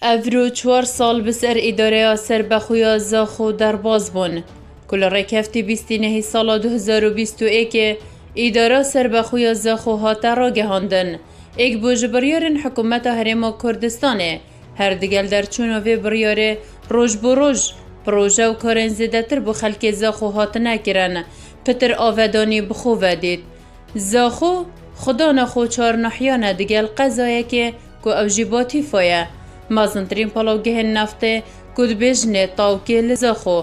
افرو 4 سال بسر اداره سربخویا زاخو در باز بون. کل رکفتی 29 سال 2021 اداره سربخویا زاخو هاتا را گهاندن. ایک بوجبریارن حکومت هرما کردستانه. هر دیگل در چونوی بریاره روش بروش پروژه و کارن زیده تر بو خلک زاخو هات نکرن. پتر آودانی بخو ودید. زاخو خدا نخو 4 نحیانه دیگل قضایه که او جیباتی فایه. مازنترین پلاوگه نفته کد بجنه تاوکه لزاخو.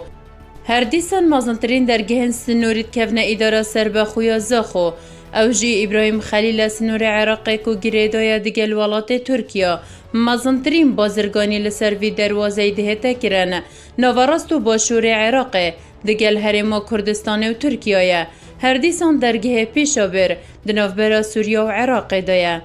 هر دیسان مازنترین در گهن سنورید کفنه اداره سربخویا زاخو. او جی ابراهیم خلیل سنور عراقی کو گریدای دیگل ولات ترکیا. مازنترین بازرگانی لسروی دروازه دهتا کرن. نواراستو باشور عراقی دیگل هرما کردستان و ترکیه. هر دیسان درگه پیشابر دنافبرا سوریا و عراق دایه.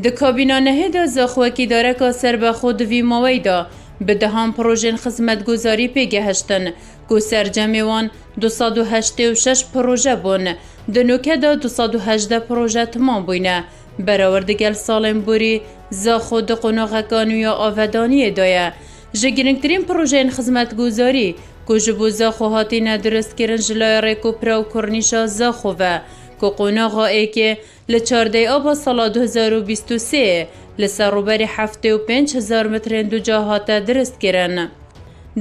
د کابینا نهدا زاخوکی داره که سربخو دوی مویدا به دهان پروژن خدمت گذاری پیگه هشتن که سرجمی وان 286 پروژه بون. دنوکه دا 218 پروژه تمام بوینه. براوردگل سالم بوری زاخو د قناغکانویا آودانی دایه. جگرنگترین پروژه خدمت گذاری که جبو زاخو هاتی ندرست کرن جلای ریکو پراو کرنیشا زاخو و که قناغا ای که لچارده آبا سال 2023 لسروبر 75,000 متر دو جاهاتا درست کرن.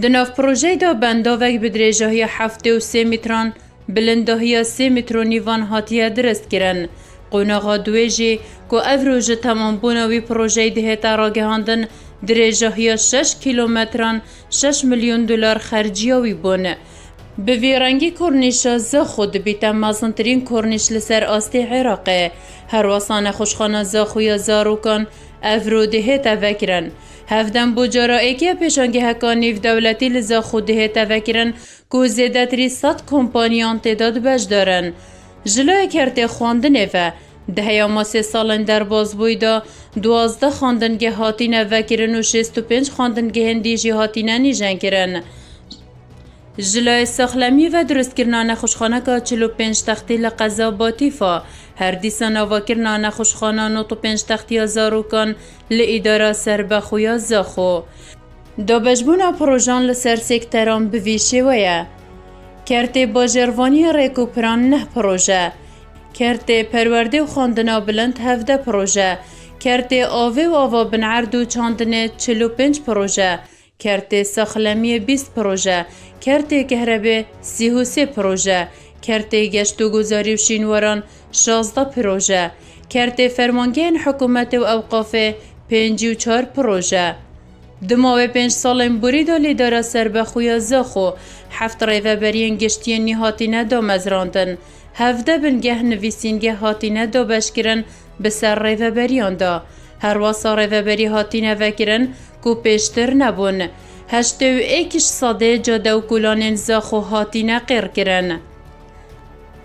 دناف پروژه دا بنداوک بدریجاهی 73 متران بلنداهی 3 متر و نیوان هاتیه درست کرن. قناغا دویجی که افروج تمام بوناوی پروژه دهتا را گهاندن درجاهی 6 کیلومتران 6 میلیون دلار خرجیاوی بون. به ویرنگی کرنیش زاخو دبیتا مازنترین کرنیش لسر آستی عراقه. هر واسان خوشخانه زاخویا زاروکان افرو دهتا وکرن. هفدن بوجارا ایکی پیشانگی هکانیف دولتی لزاخو دهتا وکرن که زیدتری 100 کمپانیان تعداد بج دارن. جلوی کرته خواندنه و دهیا ما 3 سالن در بازبوی دا 12 خواندنگه هاتینه وکرن و 65 خواندنگه هندیجی هاتینه نیجن کرن. جلوی ساخلمی و درست کرنانه خوشخانه که 45 تختی لقضا باتیفا. هر دیسان آوا کرنانه خوشخانه 95 تختی زاروکان لإداره سربخویا زاخو. دا بجبونا پروژان لسر سکتران بویشه ویه. کرته باجروانی ریکوپران 9 پروژه. کرته پرورده و خواندنا بلند 17 پروژه. کرته آوه و آوا بنعرد و چاندنه 45 پروژه. کرته ساخلمی 20 پروژه. کرته کهربه 33 پروژه. کرته گشت و گذاری و شینواران 16 پروژه. کرته فرمانگین حکومت و اوقاف 54 پروژه. دماوی 5 سالن بوری دا لیدارا سربخویا زاخو 7 ریوبرین گشتی نهاتینه دا مزراندن. 17 بنگه نویسینگه هاتینه دا بشکرن بسر ریوبریان دا. هر واسا ریوبری هاتینه وکرن کو پیشتر نبون. 81 ساده جاده و کلان زاخو هاتینه قیر کرن.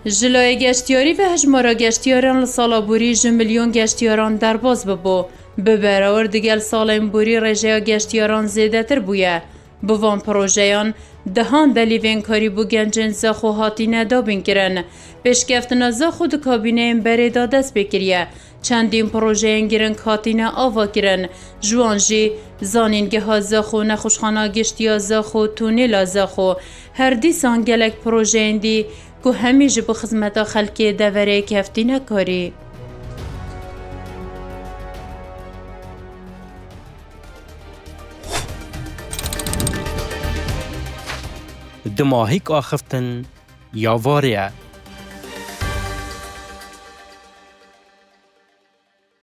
جلای گشتیاری و هجمارا گشتیاران لسالا بوری 1 میلیون گشتیاران در باز ببو. به براور دیگل سالن بوری رژه گشتیاران زیده تر بویه. بوان پروژهان دهان دلیوین کاری بو گنجن زاخو هاتینه دابین کرن. پیشکفتنا زاخو دو کابینه بری دادست بکریه. چندین پروژه انگیرن هاتینه آوا کرن. جوانجی زانینگه ها زاخو نخوشخانه گشتیا زاخو تونیلا زاخو. هر دیسان گلک پروژه اندی که همیشه بو خدمتا خلکی دوره کفتینه کاری. دماهیک آخفتن یا واریا